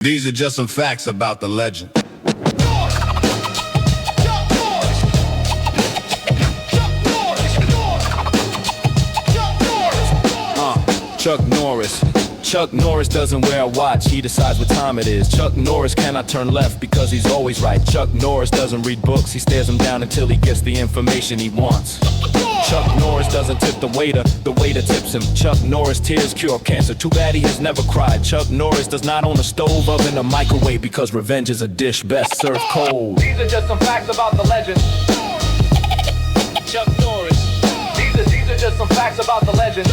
These are just some facts about the legend. Chuck Norris. Chuck Norris doesn't wear a watch, he decides what time it is. Chuck Norris cannot turn left because he's always right. Chuck Norris doesn't read books, he stares them down until he gets the information he wants. Chuck Norris doesn't tip the waiter tips him. Chuck Norris tears cure cancer, too bad he has never cried. Chuck Norris does not own a stove, oven, or microwave because revenge is a dish best served cold. These are just some facts about the legend. Chuck Norris. These are just some facts about the legend.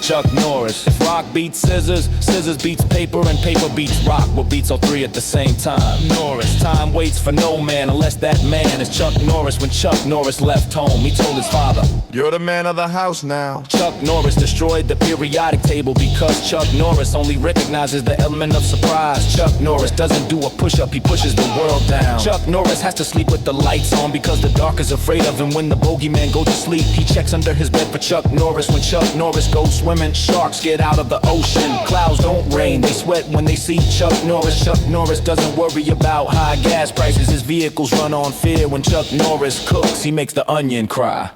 Chuck Norris. If rock beats scissors, scissors beats paper, and paper beats rock, what beats all three at the same time? Norris. Time waits for no man unless that man is Chuck Norris. When Chuck Norris left home, he told his father, "You're the man of the house now." Chuck Norris destroyed the periodic table because Chuck Norris only recognizes the element of surprise. Chuck Norris doesn't do a push-up, he pushes the world down. Chuck Norris has to sleep with the lights on because the dark is afraid of him. When the bogeyman goes to sleep, he checks under his bed for Chuck Norris. When Chuck Norris goes swimming, sharks get out of the ocean. Clouds don't rain, they sweat when they see Chuck Norris. Chuck Norris doesn't worry about high gas prices, his vehicles run on fear. When Chuck Norris cooks, he makes the onion cry.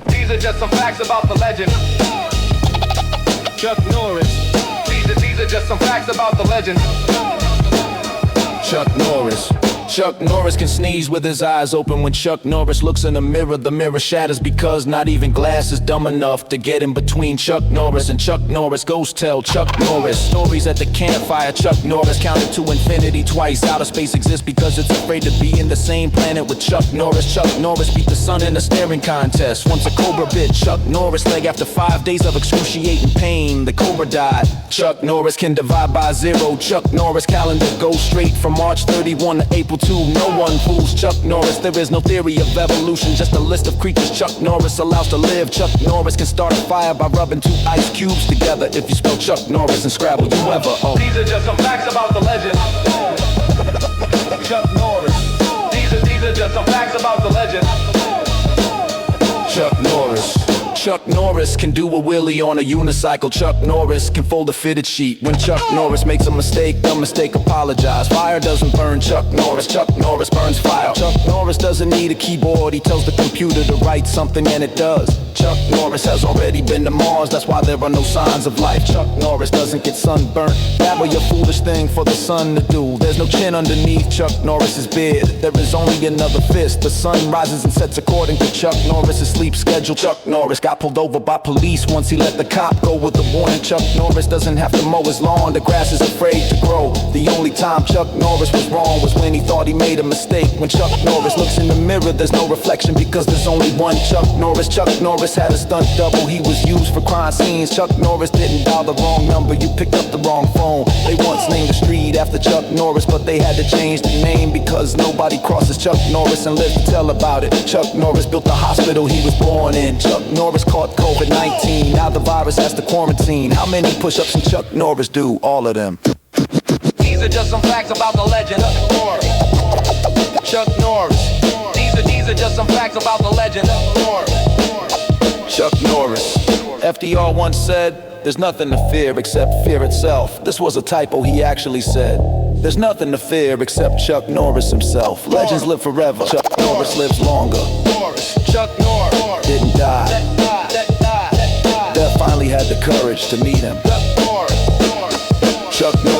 These are just some facts about the legend. Chuck Norris. These are just some facts about the legend. Chuck Norris. Chuck Norris can sneeze with his eyes open. When Chuck Norris looks in the mirror shatters because not even glass is dumb enough to get in between Chuck Norris and Chuck Norris. Ghosts tell Chuck Norris stories at the campfire. Chuck Norris counted to infinity twice. Outer space exists because it's afraid to be in the same planet with Chuck Norris. Chuck Norris beat the sun in a staring contest. Once a cobra bit Chuck Norris' leg after 5 days of excruciating pain. The cobra died. Chuck Norris can divide by zero. Chuck Norris calendar goes straight from March 31 to April 2. No one fools Chuck Norris. There is no theory of evolution, just a list of creatures Chuck Norris allows to live. Chuck Norris can start a fire by rubbing 2 ice cubes together. If you spell Chuck Norris and Scrabble, you ever These are just some facts about the legend. Chuck Norris. These are just some facts about the legend. Chuck Norris. Chuck Norris can do a wheelie on a unicycle. Chuck Norris can fold a fitted sheet. When Chuck Norris makes a mistake, the mistake apologize. Fire doesn't burn Chuck Norris. Chuck Norris burns fire. Chuck Norris doesn't need a keyboard. He tells the computer to write something and it does. Chuck Norris has already been to Mars. That's why there are no signs of life. Chuck Norris doesn't get sunburnt. That was a foolish thing for the sun to do. There's no chin underneath Chuck Norris's beard. There is only another fist. The sun rises and sets according to Chuck Norris's sleep schedule. Chuck Norris got pulled over by police once he let the cop go with a warning. Chuck Norris doesn't have to mow his lawn. The grass is afraid to grow. The only time Chuck Norris was wrong was when he thought he made a mistake. When Chuck Norris looks in the mirror, there's no reflection because there's only one Chuck Norris. Chuck Norris had a stunt double. He was used for crime scenes. Chuck Norris didn't dial the wrong number. You picked up the wrong phone. They once named the street after Chuck Norris, but they had to change the name because nobody crosses Chuck Norris and lives to tell about it. Chuck Norris built the hospital he was born in. Chuck Norris caught COVID-19. Now the virus has to quarantine. How many push-ups can Chuck Norris do? All of them. These are just some facts about the legend. Chuck Norris. These are just some facts about the legend. Chuck Norris. FDR once said, "There's nothing to fear except fear itself." This was a typo, he actually said. There's nothing to fear except Chuck Norris himself. Legends live forever. Chuck Norris lives longer. Chuck Norris Didn't die. Death finally had the courage to meet him. Chuck Norris.